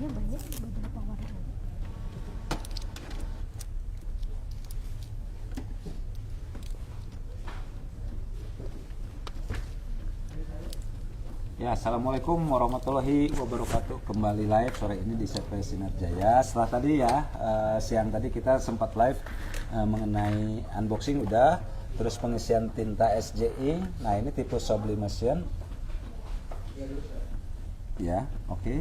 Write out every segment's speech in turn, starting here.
warnanya banyak, beberapa warna. Ya, assalamualaikum warahmatullahi wabarakatuh. Kembali live sore ini di CP Sinar Jaya. Setelah tadi ya, siang tadi kita sempat live mengenai unboxing udah, terus pengisian tinta SJI. Nah ini tipe sublimation. Ya, oke.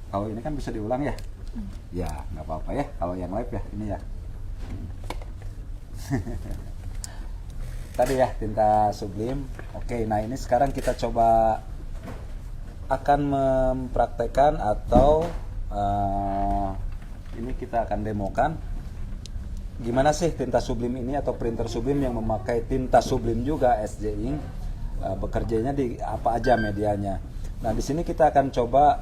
Kalau ini kan bisa diulang ya? Ya, nggak apa-apa ya. Kalau yang live ya, ini ya. Tadi ya tinta sublim. Oke, nah ini sekarang kita coba akan mempraktekkan atau ini kita akan demokan gimana sih tinta sublim ini atau printer sublim yang memakai tinta sublim juga SJ Ink bekerjanya di apa aja medianya. Nah di sini kita akan coba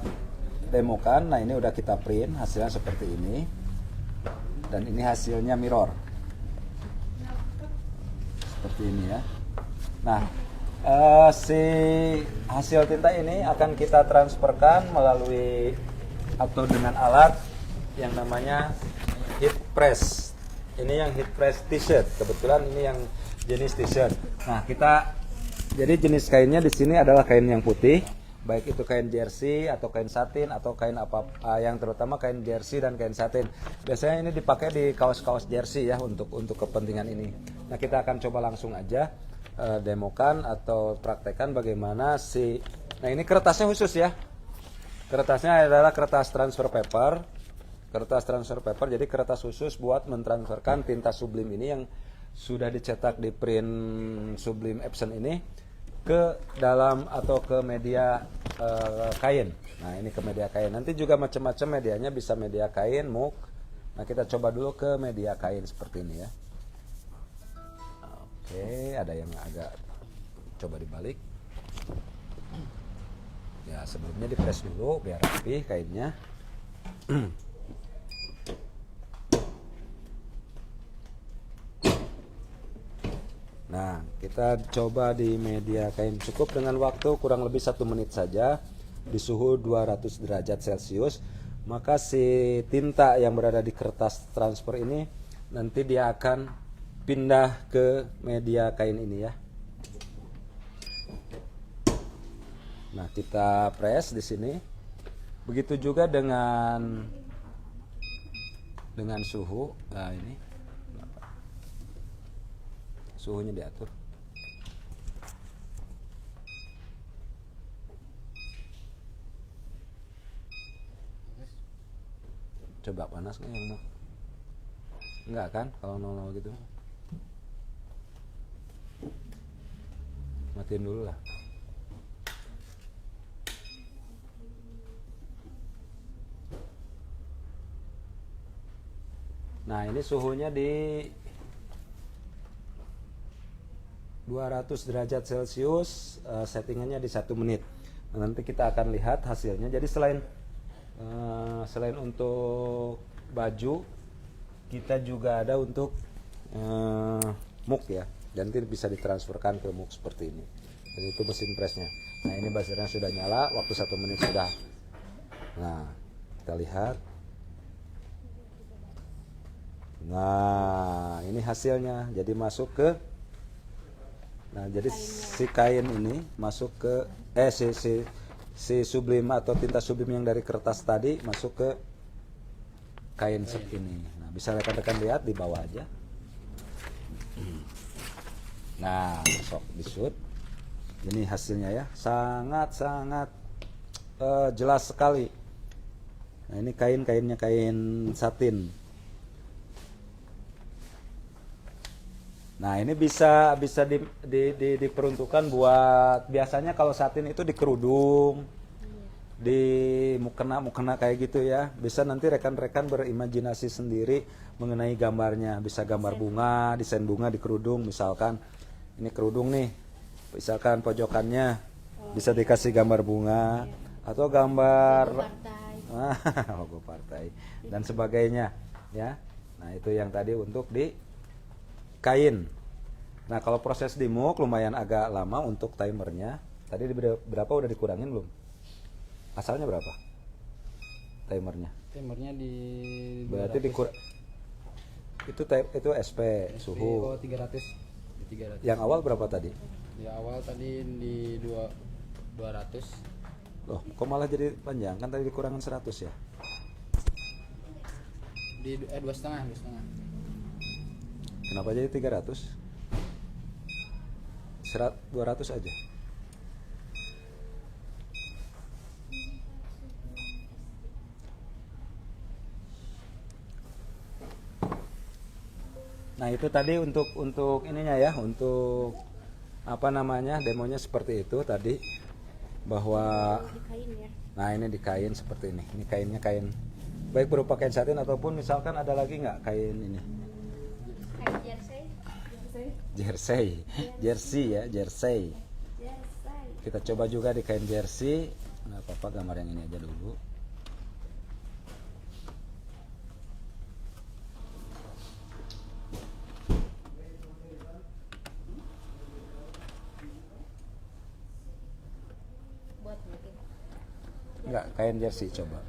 demokan. Nah ini udah kita print, hasilnya seperti ini dan ini hasilnya mirror seperti ini ya. Nah si hasil tinta ini akan kita transferkan melalui atau dengan alat yang namanya heat press. Ini yang heat press t-shirt. Kebetulan ini yang jenis t-shirt. Nah kita jadi jenis kainnya di sini adalah kain yang putih, baik itu kain jersey atau kain satin atau kain apa yang terutama kain jersey dan kain satin. Biasanya ini dipakai di kaos-kaos jersey ya untuk kepentingan ini. Nah kita akan coba langsung aja demokan atau praktekkan bagaimana nah ini kertasnya khusus ya. Kertasnya adalah kertas transfer paper. Kertas transfer paper, jadi kertas khusus buat mentransferkan tinta sublim ini yang sudah dicetak di print sublim Epson ini ke dalam atau ke media kain. Nah ini ke media kain. Nanti juga macam-macam medianya, bisa media kain, muk. Nah kita coba dulu ke media kain seperti ini ya. Oke, ada yang agak coba dibalik. Ya sebelumnya dipres dulu biar rapi kainnya. Nah kita coba di media kain, cukup dengan waktu kurang lebih 1 menit saja di suhu 200 derajat Celcius. Maka si tinta yang berada di kertas transfer ini nanti dia akan pindah ke media kain ini ya. Nah kita press di sini. Begitu juga dengan suhu. Nah ini suhunya diatur. Coba panas nggak yang mau? Enggak kan kalau 00 gitu. Matiin dulu lah. Nah ini suhunya di 200 derajat Celcius, settingannya di 1 menit. Nah, nanti kita akan lihat hasilnya. Jadi selain untuk baju, kita juga ada untuk muk ya. Dan nanti bisa ditransferkan ke muk seperti ini. Dan itu mesin pressnya. Nah ini buzzernya sudah nyala, waktu 1 menit sudah. Nah kita lihat. Nah ini hasilnya. Jadi masuk ke jadi si kain ini masuk ke si sublim atau tinta sublim yang dari kertas tadi masuk ke kain ini. Nah, bisa rekan-rekan lihat di bawah aja. Nah, sok disut. Ini hasilnya ya, sangat-sangat jelas sekali. Nah, ini kainnya kain satin. Nah ini bisa diperuntukkan buat, biasanya kalau satin itu di kerudung, di mukena kayak gitu ya. Bisa nanti rekan-rekan berimajinasi sendiri mengenai gambarnya. Bisa gambar bunga, desain bunga di kerudung misalkan. Ini kerudung nih, misalkan pojokannya bisa dikasih gambar bunga atau gambar logo partai dan sebagainya ya. Nah itu yang tadi untuk di kain. Nah kalau proses di muk lumayan agak lama untuk timernya. Tadi berapa udah dikurangin belum? Asalnya berapa? Timernya. Timernya di Berarti 200. itu SP suhu. Oh, 300. Di 300. Yang awal berapa tadi? Di awal tadi di 200. Loh, kok malah jadi panjang? Kan tadi dikurangan 100 ya? Di 2,5. Kenapa jadi 300? 200 aja. Nah, itu tadi untuk ininya ya, untuk apa namanya? Demonya seperti itu tadi, bahwa nah ini di kain seperti ini. Ini kainnya kain baik berupa kain satin ataupun misalkan ada lagi nggak kain ini? Kain jersey. Jersey ya, jersey. Kita coba juga di kain jersey. Nggak apa-apa, gambar yang ini aja dulu. Buat mungkin. Enggak, kain jersey coba.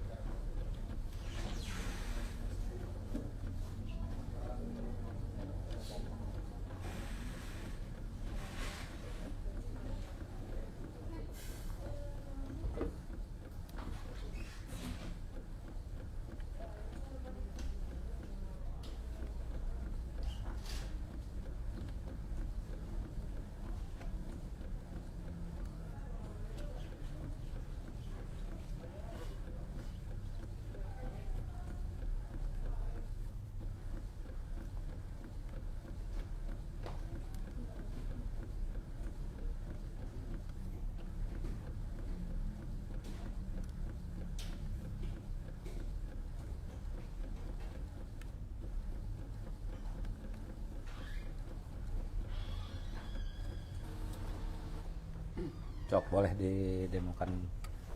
Cok, boleh didemokan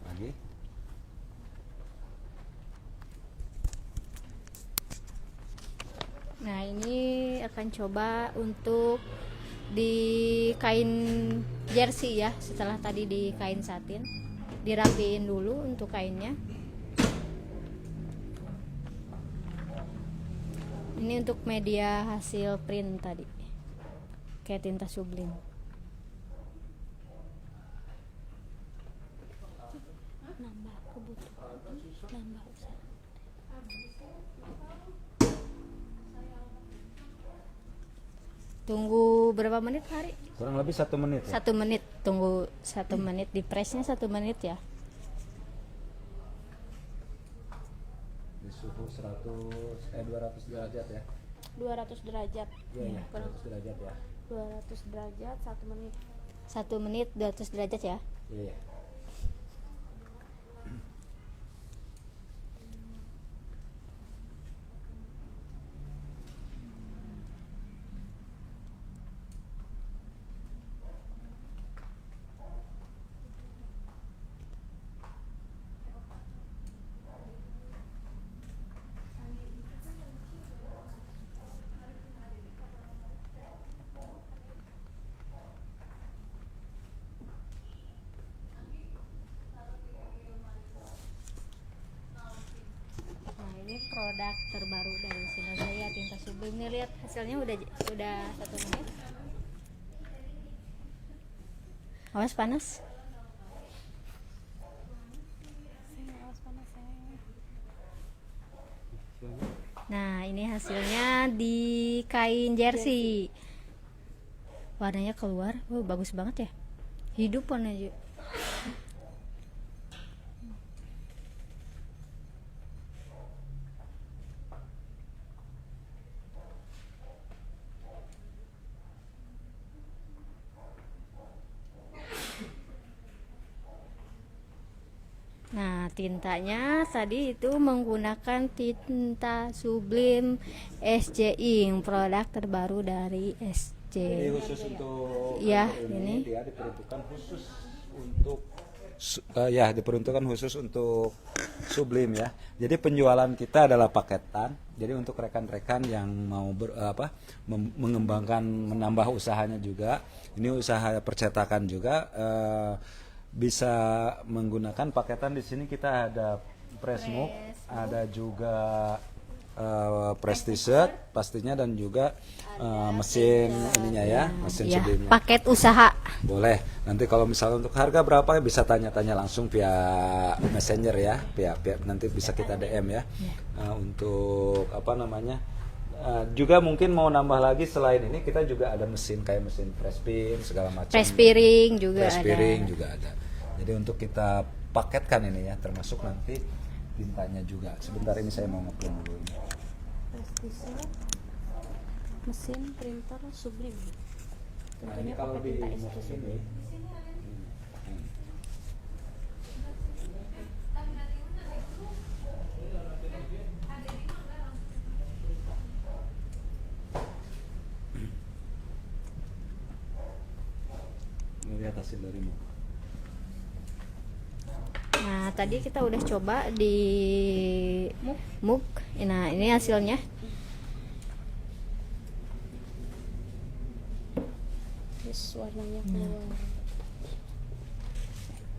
lagi. Nah, ini akan coba untuk di kain jersey ya. Setelah tadi di kain satin, dirapiin dulu untuk kainnya. Ini untuk media hasil print tadi, kayak tinta sublim. Nambah kebutuhan, nambah usaha. Tunggu berapa menit, Hari? Kurang lebih 1 menit ya. 1 menit. Tunggu 1 menit, di pressnya 1 menit ya. Di suhu 200 derajat ya. 200 derajat. Iya, Kurang 200 derajat ya. 200 derajat 1 menit. 1 menit 200 derajat ya. Iya. Nah, ini produk terbaru dari Sinojaya tinta sublim. Nih lihat hasilnya udah 1 menit. Awas panas. Nah, ini hasilnya di kain jersey. Warnanya keluar. Wow, bagus banget ya. Hidup warnanya. Nah, tintanya tadi itu menggunakan tinta sublim SJ Ink, produk terbaru dari SJ. Jadi khusus untuk Ya, kantor ini. dia diperuntukkan khusus untuk diperuntukkan khusus untuk sublim ya. Jadi penjualan kita adalah paketan. Jadi untuk rekan-rekan yang mau mengembangkan, menambah usahanya juga. Ini usaha percetakan juga. bisa menggunakan paketan. Di sini kita ada press move, ada juga press t-shirt pastinya, dan juga mesin ininya ya, mesin Ya, sublimnya. paket usaha. Boleh. Nanti kalau misalnya untuk harga berapa bisa tanya-tanya langsung via messenger ya, nanti bisa kita DM ya. Untuk apa namanya? Juga mungkin mau nambah lagi selain ini, kita juga ada mesin kayak mesin press pin segala macam. Press piring juga Press ada. piring juga ada. Jadi untuk kita paketkan ini ya, termasuk nanti tintanya juga. Sebentar ini saya mau ngeprint dulu ini. Mesin printer sublim. Nah, ini kalau di sini lihat hasil darimu. Nah, tadi kita udah coba di muk. Nah, ini hasilnya. Terus warnanya keluar.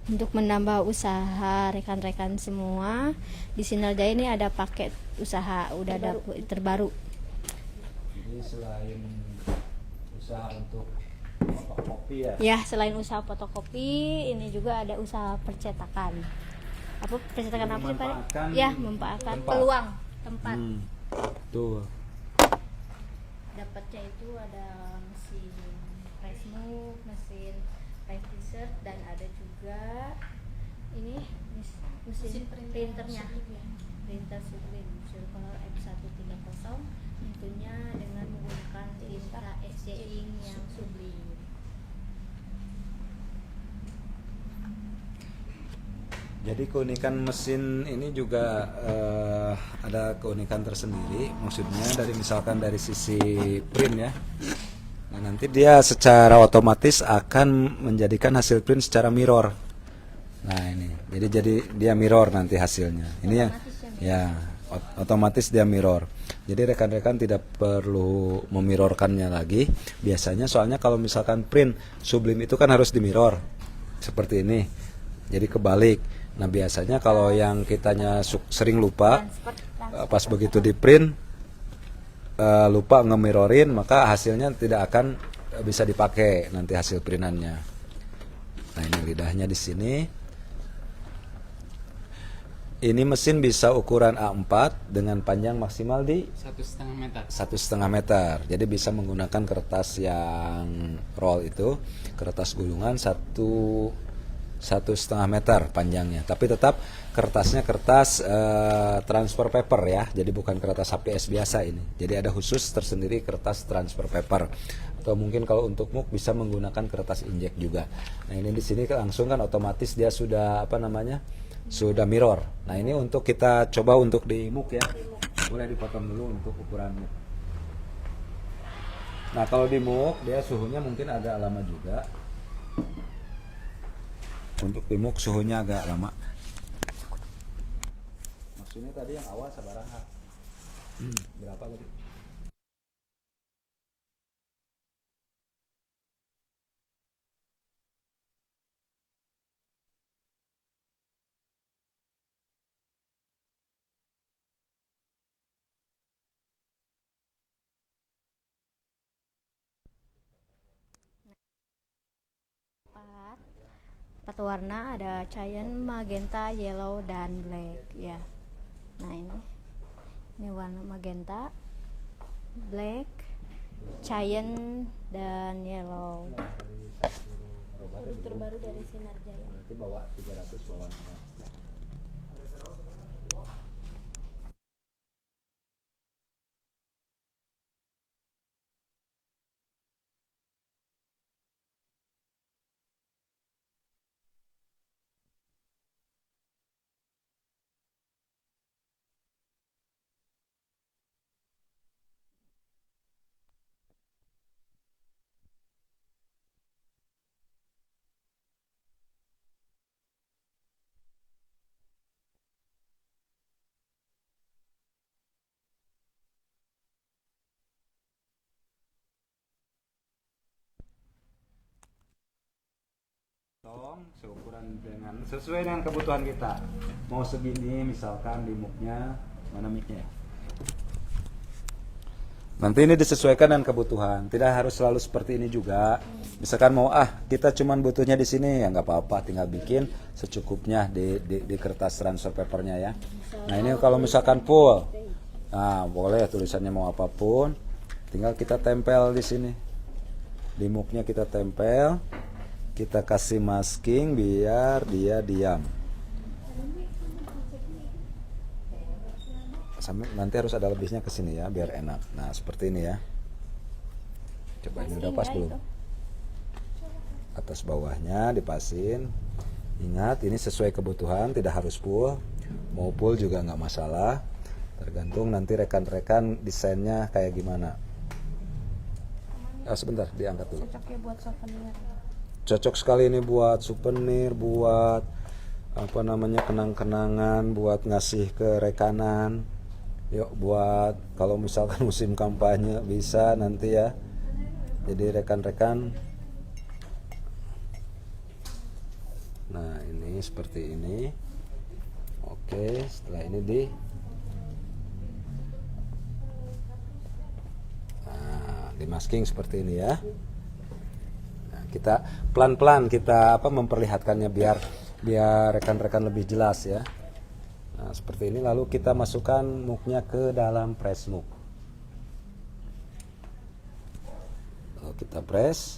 Untuk menambah usaha rekan-rekan semua, di Sinar Jaya ini ada paket usaha udah ada terbaru. Jadi selain usaha untuk fotokopi ya. Ya, selain usaha fotokopi, ini juga ada usaha percetakan. Apa percetakan apa sih, Pak? Memanfaatkan Ya, memanfaatkan tempat. peluang tempat. Tuh. Dapatnya itu ada mesin press move, mesin press t-shirt, dan ada juga ini mesin printernya, printer sublim Circular F130, tentunya dengan menggunakan tinta SC ink yang sublim. Jadi keunikan mesin ini juga ada keunikan tersendiri, maksudnya misalkan dari sisi print ya. Nah, nanti dia secara otomatis akan menjadikan hasil print secara mirror. Nah ini, jadi dia mirror nanti hasilnya. Ini ya otomatis dia mirror. Jadi rekan-rekan tidak perlu memirrorkannya lagi. Biasanya soalnya kalau misalkan print sublim itu kan harus di mirror seperti ini. Jadi kebalik. Nah biasanya kalau yang kitanya sering lupa, pas begitu di print lupa nge-mirrorin, maka hasilnya tidak akan bisa dipakai nanti hasil printannya. Nah ini lidahnya di sini. Ini mesin bisa ukuran A4 dengan panjang maksimal di 1,5 meter. 1,5 meter. Jadi bisa menggunakan kertas yang roll itu, kertas gulungan 1,5 meter panjangnya. Tapi tetap kertasnya kertas transfer paper ya. Jadi bukan kertas HPS biasa ini. Jadi ada khusus tersendiri kertas transfer paper. Atau mungkin kalau untuk muk bisa menggunakan kertas injek juga. Nah ini di sini langsung kan otomatis dia sudah sudah mirror. Nah ini untuk kita coba untuk di muk ya. Boleh dipotong dulu untuk ukuran muk. Nah kalau di muk dia suhunya mungkin agak lama juga. Untuk di muk suhunya agak lama. Maksudnya tadi yang awal sabaraha. Berapa tadi? Empat warna, ada cyan, magenta, yellow, dan black ya. Nah ini warna magenta, black, cyan, dan yellow. Produk terbaru dari Sinar Jaya. Nanti bawa 300 bawahnya. potong seukuran dengan sesuai dengan kebutuhan kita. Mau segini misalkan di muknya, mana micnya? Nanti ini disesuaikan dengan kebutuhan. Tidak harus selalu seperti ini juga. Misalkan mau kita cuman butuhnya di sini ya nggak apa-apa, tinggal bikin secukupnya di kertas transfer papernya ya. Nah ini kalau misalkan full, nah boleh tulisannya mau apapun, tinggal kita tempel di sini. Di muknya kita tempel, kita kasih masking biar dia diam. Nanti harus ada lebihnya ke sini ya biar enak. Nah seperti ini ya. Coba ini udah pas belum? Atas bawahnya dipasin. Ingat ini sesuai kebutuhan, tidak harus full. Mau full juga nggak masalah. Tergantung nanti rekan-rekan desainnya kayak gimana. Sebentar diangkat dulu. Cocoknya buat souvenir. Cocok sekali ini buat souvenir, buat kenang-kenangan, buat ngasih ke rekanan. Yuk buat kalau misalkan musim kampanye bisa nanti ya. Jadi rekan-rekan. Nah ini seperti ini. Oke, setelah ini di masking seperti ini ya. Nah, kita pelan-pelan kita memperlihatkannya biar rekan-rekan lebih jelas ya. Nah, seperti ini lalu kita masukkan muknya ke dalam press muk. Lalu kita press.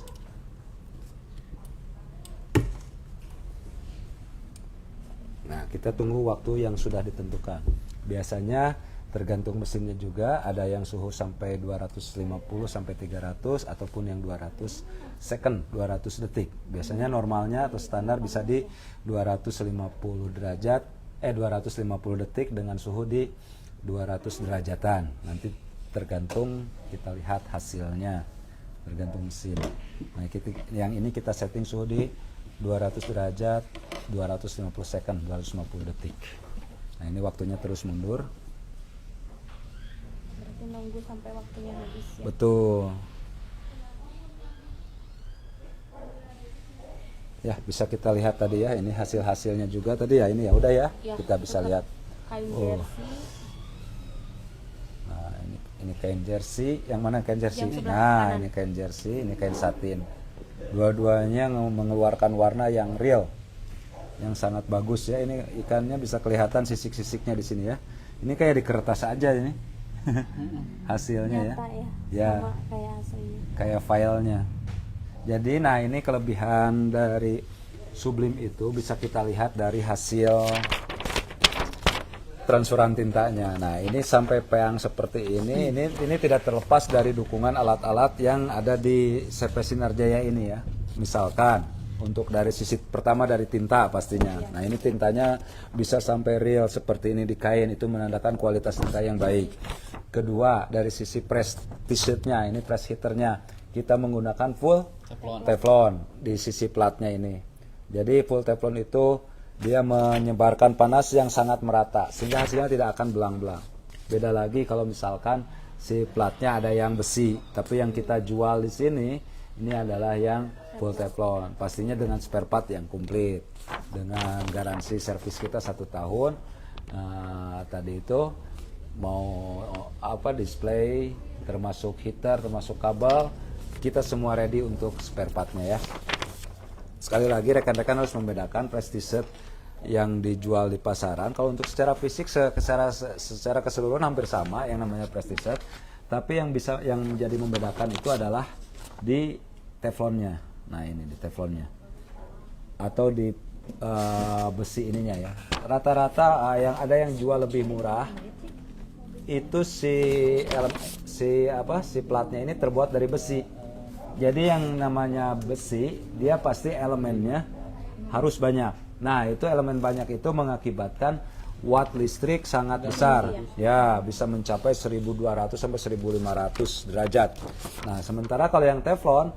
Nah, kita tunggu waktu yang sudah ditentukan. Biasanya tergantung mesinnya juga, ada yang suhu sampai 250 sampai 300 ataupun yang 200 second, 200 detik. Biasanya normalnya atau standar bisa di 250 derajat 250 detik dengan suhu di 200 derajatan. Nanti tergantung kita lihat hasilnya, tergantung mesin. Nah, yang ini kita setting suhu di 200 derajat, 250 second, 250 detik. Nah, ini waktunya terus mundur. Berarti nunggu sampai waktunya habis ya. Betul. Ya, bisa kita lihat tadi ya, ini hasil-hasilnya juga tadi ya, ini ya udah ya, kita bisa lihat. Kain jersey. Nah, ini kain jersey, yang mana kain jersey? Yang sebelah Nah, kanan. ini kain jersey, ini kain satin. Dua-duanya mengeluarkan warna yang real, yang sangat bagus ya. Ini ikannya bisa kelihatan sisik-sisiknya di sini ya. Ini kayak di kertas aja ini. Hasilnya Nyata ya. ya. Sama kayak aslinya. Kayak filenya. Jadi nah ini kelebihan dari Sublime itu bisa kita lihat dari hasil transferan tintanya. Nah ini sampai peang seperti ini tidak terlepas dari dukungan alat-alat yang ada di CP Sinarjaya ini ya. Misalkan untuk dari sisi pertama dari tinta pastinya. Nah ini tintanya bisa sampai real seperti ini di kain, itu menandakan kualitas tinta yang baik. Kedua dari sisi press t-shirtnya, ini press heaternya kita menggunakan full teflon di sisi platnya ini. Jadi full teflon itu dia menyebarkan panas yang sangat merata sehingga hasilnya tidak akan belang-belang. Beda lagi kalau misalkan si platnya ada yang besi, tapi yang kita jual di sini ini adalah yang full teflon. Pastinya dengan spare part yang komplit, dengan garansi servis kita 1 tahun. Tadi itu mau display, termasuk heater, termasuk kabel, kita semua ready untuk spare partnya ya. Sekali lagi rekan-rekan harus membedakan press t-shirt yang dijual di pasaran. Kalau untuk secara fisik secara keseluruhan hampir sama yang namanya press t-shirt, tapi yang menjadi membedakan itu adalah di teflonnya. Nah ini di teflonnya atau di besi ininya ya. Rata-rata yang ada yang jual lebih murah itu si platnya ini terbuat dari besi. Jadi yang namanya besi dia pasti elemennya harus banyak. Nah itu elemen banyak itu mengakibatkan watt listrik sangat besar ya, bisa mencapai 1200 sampai 1500 derajat. Nah sementara kalau yang teflon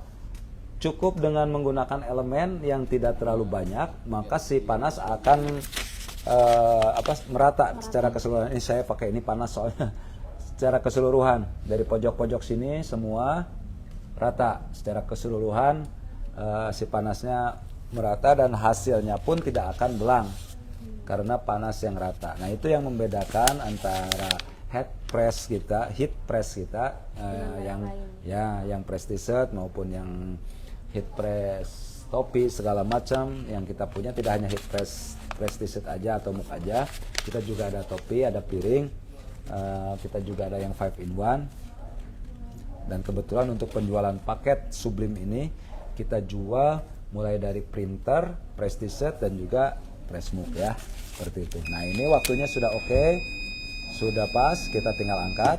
cukup dengan menggunakan elemen yang tidak terlalu banyak, maka si panas akan merata secara keseluruhan. Ini saya pakai ini panas soalnya secara keseluruhan dari pojok-pojok sini semua rata secara keseluruhan. Si panasnya merata dan hasilnya pun tidak akan belang karena panas yang rata. Nah, itu yang membedakan antara heat press kita yang press t-shirt maupun yang heat press topi segala macam yang kita punya. Tidak hanya heat press t-shirt aja atau muk aja, kita juga ada topi, ada piring, kita juga ada yang 5 in 1. Dan kebetulan untuk penjualan paket Sublime ini kita jual mulai dari printer, press t-shirt dan juga press muk ya, seperti itu. Nah, ini waktunya sudah oke, sudah pas, kita tinggal angkat.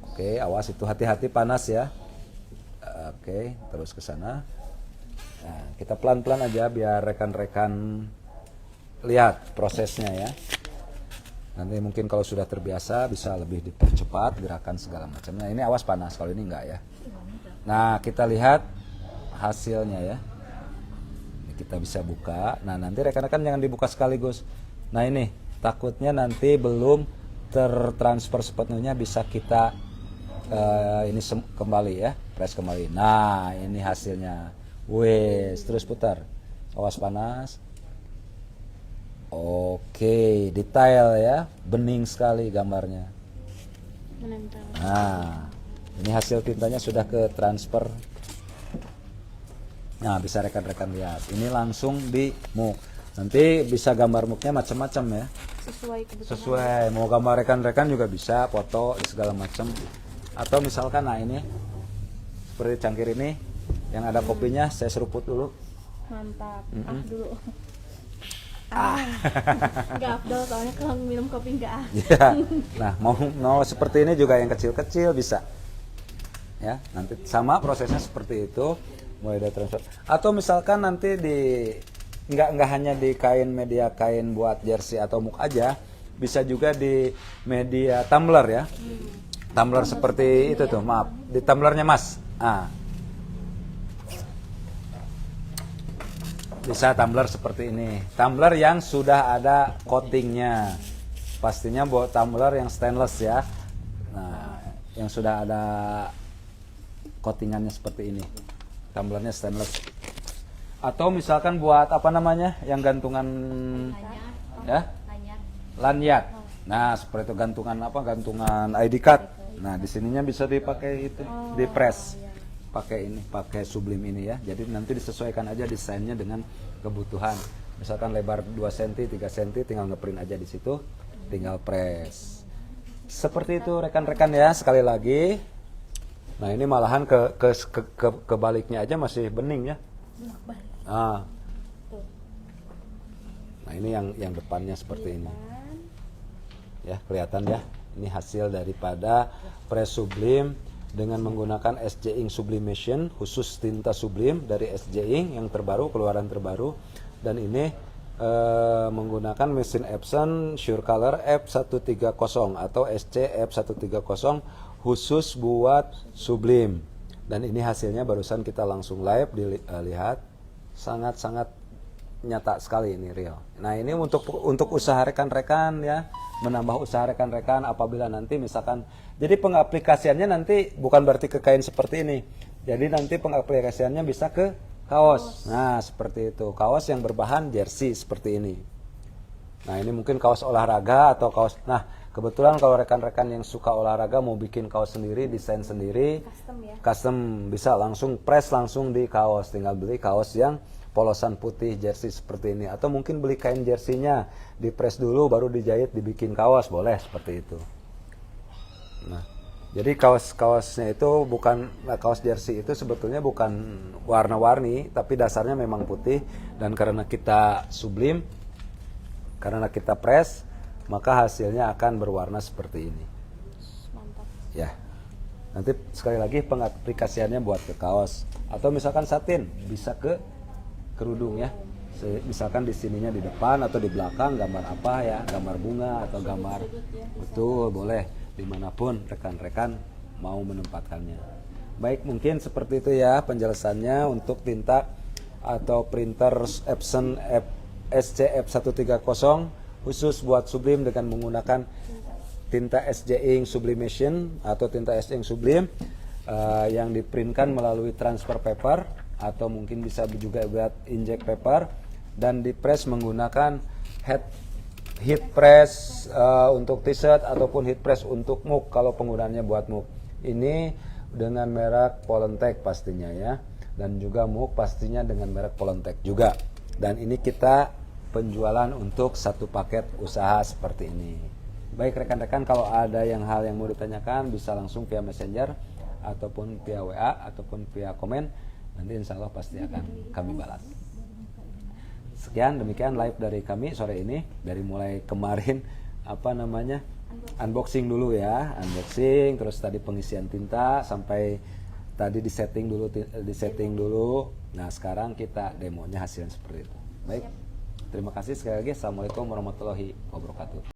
Oke, awas itu hati-hati panas ya. Oke, terus ke sana. Nah, kita pelan-pelan aja biar rekan-rekan lihat prosesnya ya. Nanti mungkin kalau sudah terbiasa bisa lebih dipercepat gerakan segala macamnya. Ini awas panas, kalau ini enggak ya. Nah, kita lihat hasilnya ya. Ini kita bisa buka. Nah, nanti rekan-rekan jangan dibuka sekaligus. Nah, ini takutnya nanti belum tertransfer sepenuhnya, bisa kita ini kembali ya, press kembali. Nah, ini hasilnya. Wes, terus putar. Awas panas. Oke, detail ya, bening sekali gambarnya. Menempel. Nah, ini hasil tintanya sudah ke transfer. Nah, bisa rekan-rekan lihat. Ini langsung di muk. Nanti bisa gambar muknya macam-macam ya. Sesuai kebutuhan. Sesuai, mau gambar rekan-rekan juga bisa, foto segala macam. Atau misalkan, nah ini seperti cangkir ini yang ada kopinya, saya seruput dulu. Mantap. Dulu. Nggak afdol soalnya kalau minum kopi nggak Ya. Nah, mau seperti ini juga yang kecil-kecil bisa. Ya, nanti sama prosesnya seperti itu, mulai dari transfer. Atau misalkan nanti di nggak hanya di kain, media kain buat jersey atau muk aja, bisa juga di media tumbler ya. Tumbler seperti itu tuh, maaf, di tumblernya Mas. Bisa tumbler seperti ini. Tumbler yang sudah ada coatingnya. Pastinya buat tumbler yang stainless ya. Nah, yang sudah ada coatingannya seperti ini. Tumblernya stainless. Atau misalkan buat apa namanya? Yang gantungan ya? Lanyard. Nah, seperti itu gantungan apa? Gantungan ID card. Nah, di sininya bisa dipakai itu, di press. Pakai ini, pakai Sublime ini ya. Jadi nanti disesuaikan aja desainnya dengan kebutuhan. Misalkan lebar 2 cm, 3 cm, tinggal ngeprint aja di situ, tinggal press. Seperti itu rekan-rekan ya, sekali lagi. Nah, ini malahan kebaliknya aja masih bening ya. Nah, ini yang depannya seperti ini. Ya, kelihatan ya. Ini hasil daripada press Sublime dengan menggunakan SJ Ink Sublimation, khusus tinta Sublime dari SJ Ink yang terbaru, keluaran terbaru. Dan ini menggunakan mesin Epson SureColor F130 atau SC F130 khusus buat Sublime. Dan ini hasilnya barusan kita langsung live dilihat, sangat-sangat nyata sekali, ini real. Nah, ini untuk usaha rekan-rekan ya, menambah usaha rekan-rekan apabila nanti misalkan, jadi pengaplikasiannya nanti bukan berarti ke kain seperti ini. Jadi nanti pengaplikasiannya bisa ke kaos. Nah, seperti itu. Kaos yang berbahan jersey seperti ini. Nah, ini mungkin kaos olahraga atau kaos. Nah, kebetulan kalau rekan-rekan yang suka olahraga mau bikin kaos sendiri, desain sendiri, custom bisa langsung press langsung di kaos. Tinggal beli kaos yang polosan putih jersey seperti ini, atau mungkin beli kain jerseynya, di press dulu baru dijahit dibikin kaos, boleh seperti itu. Nah, jadi kaos-kaosnya itu bukan, kaos jersey itu sebetulnya bukan warna-warni, tapi dasarnya memang putih. Dan karena kita Sublime, karena kita press, maka hasilnya akan berwarna seperti ini. Mantap. Ya, nanti sekali lagi pengaplikasiannya buat ke kaos, atau misalkan satin bisa ke kerudung ya. Misalkan di sininya di depan atau di belakang gambar apa ya, gambar bunga atau gambar, betul, boleh dimanapun rekan-rekan mau menempatkannya. Baik, mungkin seperti itu ya penjelasannya untuk tinta atau printer Epson SC F130 khusus buat Sublime dengan menggunakan tinta SJ Ink Sublimation atau tinta SJ Ink Sublime yang diprintkan melalui transfer paper atau mungkin bisa juga buat inject paper, dan di press menggunakan heat press untuk t-shirt ataupun heat press untuk mug kalau penggunaannya buat mug. Ini dengan merek Polentek pastinya ya, dan juga mug pastinya dengan merek Polentek juga. Dan ini kita penjualan untuk satu paket usaha seperti ini. Baik rekan-rekan, kalau ada hal yang mau ditanyakan bisa langsung via messenger ataupun via WA ataupun via komen, nanti insya Allah pasti akan kami balas. Sekian demikian live dari kami sore ini, dari mulai kemarin unboxing dulu ya, unboxing, terus tadi pengisian tinta sampai tadi disetting dulu. Nah sekarang kita demonya hasilnya seperti itu. Baik, terima kasih sekali lagi. Assalamualaikum warahmatullahi wabarakatuh.